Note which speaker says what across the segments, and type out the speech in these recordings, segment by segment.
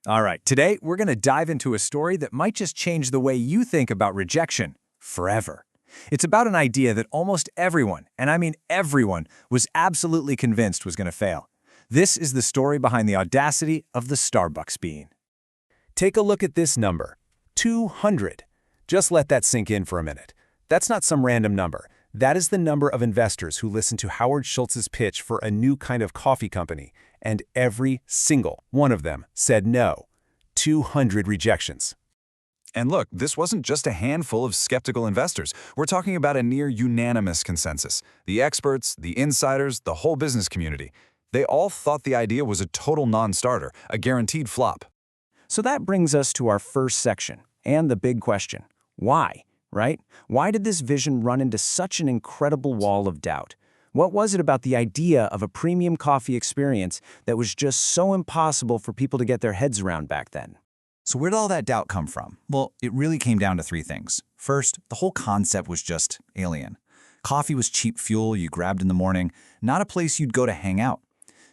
Speaker 1: All right, today we're going to dive into a story that might just change the way you think about rejection forever. It's about an idea that almost everyone, and I mean everyone, was absolutely convinced was going to fail. This is the story behind the audacity of the Starbucks bean. Take a look at this number, 200. Just let that sink in for a minute. That's not some random number. That is the number of investors who listened to Howard Schultz's pitch for a new kind of coffee company, and every single one of them said no. 200 rejections.
Speaker 2: And look, this wasn't just a handful of skeptical investors. We're talking about a near unanimous consensus. The experts, the insiders, the whole business community. They all thought the idea was a total non-starter, a guaranteed flop.
Speaker 1: So that brings us to our first section, and the big question. Why? Right? Why did this vision run into such an incredible wall of doubt? What was it about the idea of a premium coffee experience that was just so impossible for people to get their heads around back then?
Speaker 3: So where did all that doubt come from? Well, it really came down to three things. First, the whole concept was just alien. Coffee was cheap fuel you grabbed in the morning, not a place you'd go to hang out.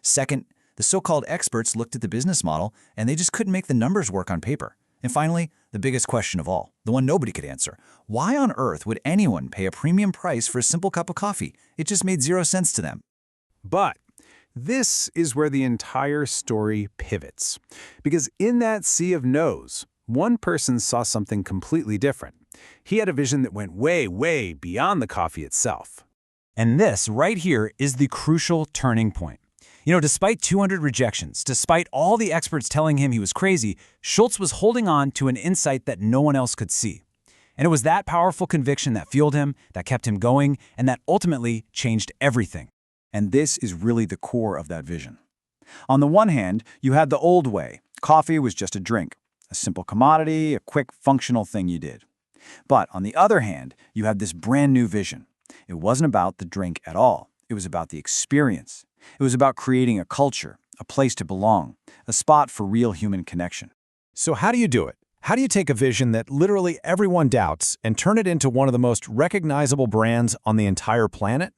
Speaker 3: Second, the so-called experts looked at the business model and they just couldn't make the numbers work on paper. And finally, the biggest question of all, the one nobody could answer. Why on earth would anyone pay a premium price for a simple cup of coffee? It just made zero sense to them.
Speaker 4: But this is where the entire story pivots. Because in that sea of no's, one person saw something completely different. He had a vision that went way, way beyond the coffee itself.
Speaker 1: And this right here is the crucial turning point. Despite 200 rejections, despite all the experts telling him he was crazy, Schultz was holding on to an insight that no one else could see. And it was that powerful conviction that fueled him, that kept him going, and that ultimately changed everything.
Speaker 3: And this is really the core of that vision. On the one hand, you had the old way. Coffee was just a drink, a simple commodity, a quick functional thing you did. But on the other hand, you had this brand new vision. It wasn't about the drink at all. It was about the experience. It was about creating a culture, a place to belong, a spot for real human connection.
Speaker 4: So how do you do it? How do you take a vision that literally everyone doubts and turn it into one of the most recognizable brands on the entire planet?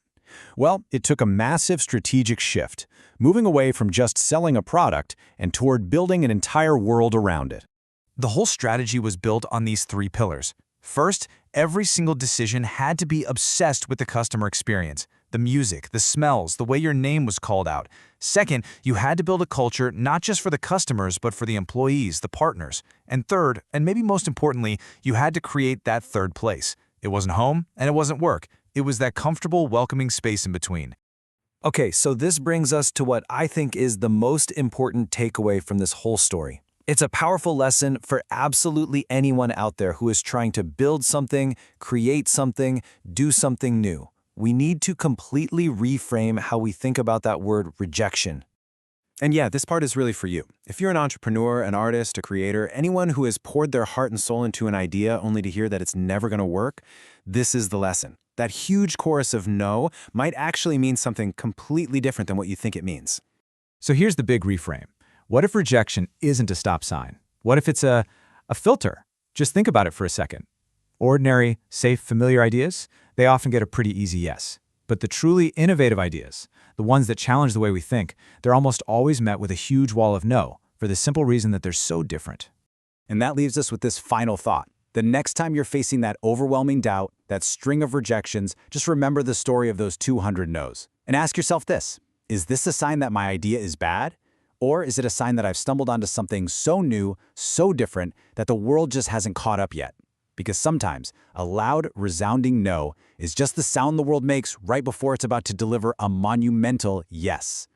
Speaker 4: Well, it took a massive strategic shift, moving away from just selling a product and toward building an entire world around it.
Speaker 5: The whole strategy was built on these three pillars. First, every single decision had to be obsessed with the customer experience. The music, the smells, the way your name was called out. Second, you had to build a culture not just for the customers, but for the employees, the partners. And third, and maybe most importantly, you had to create that third place. It wasn't home and it wasn't work. It was that comfortable, welcoming space in between.
Speaker 1: Okay, so this brings us to what I think is the most important takeaway from this whole story. It's a powerful lesson for absolutely anyone out there who is trying to build something, create something, do something new. We need to completely reframe how we think about that word rejection.
Speaker 4: And yeah, this part is really for you. If you're an entrepreneur, an artist, a creator, anyone who has poured their heart and soul into an idea only to hear that it's never going to work, this is the lesson. That huge chorus of no might actually mean something completely different than what you think it means.
Speaker 5: So here's the big reframe. What if rejection isn't a stop sign? What if it's a filter? Just think about it for a second. Ordinary, safe, familiar ideas, they often get a pretty easy yes. But the truly innovative ideas, the ones that challenge the way we think, they're almost always met with a huge wall of no, for the simple reason that they're so different.
Speaker 3: And that leaves us with this final thought. The next time you're facing that overwhelming doubt, that string of rejections, just remember the story of those 200 no's. And ask yourself this, is this a sign that my idea is bad? Or is it a sign that I've stumbled onto something so new, so different, that the world just hasn't caught up yet? Because sometimes a loud, resounding no is just the sound the world makes right before it's about to deliver a monumental yes.